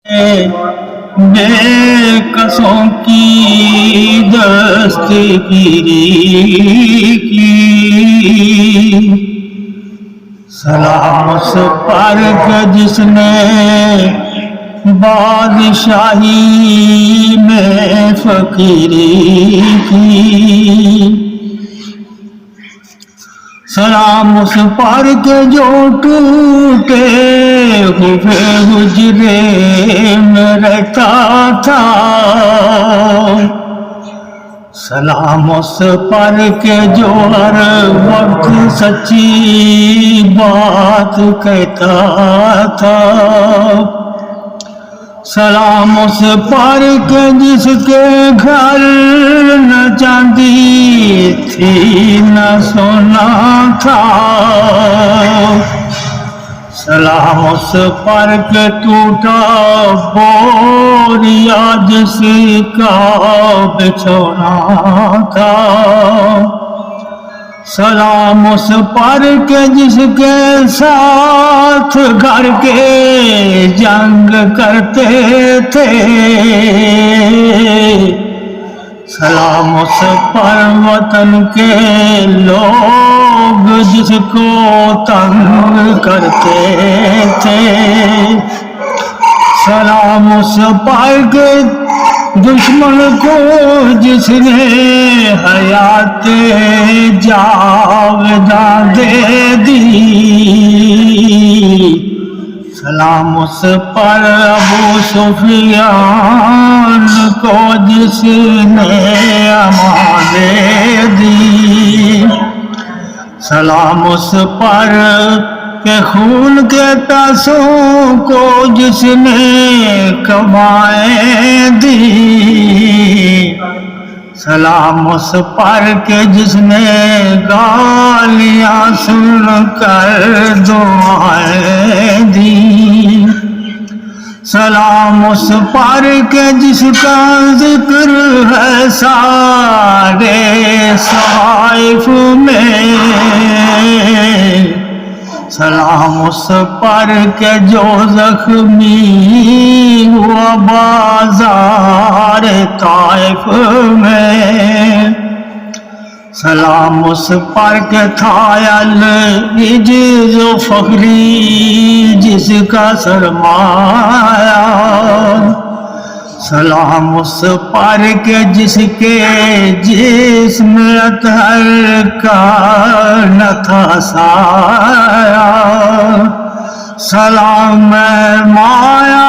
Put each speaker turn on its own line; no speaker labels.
بے کسوں کی دستگیری کی، سلام اس پر کہ جس نے بادشاہی میں فقیری کی، سلام اس پر کہ جو ٹوٹے ہوئے حجرے میں رہتا تھا، سلام اس پر کہ جو ہر وقت سچی بات کہتا تھا، سلام اس پر کہ جس کے گھر نہ چاندی تھی نہ سونا تھا، سلام اس پر کہ ٹوٹا بوریا جس کا بچھونا تھا، سلام اس پر کہ جس کے ساتھ گھر کے جنگ کرتے تھے، سلام اس پر وطن کے لوگ جس کو تنگ کرتے تھے، سلام اس پر کہ دشمن کو جس نے حیات جاوداں دے دی، سلام اس پر ابو سفیان کو جس نے امان دے دی، سلام اس پر کہ خون کے پیسوں کو جس نے کمائیں دی، سلام اس پر کہ جس نے گالیاں سن کر دعائیں دی، سلام اس پر کہ جس کا ذکر ہے سارے صحائف میں، سلام اس پر کہ جو زخمی ہوا بازار طائف میں، سلام اس پر کہ تھا العجز و فخری جس کا سرمایہ، سلام اس پر کہ جس کے جسم اطہر کا نہ تھا سایہ، سلام مایا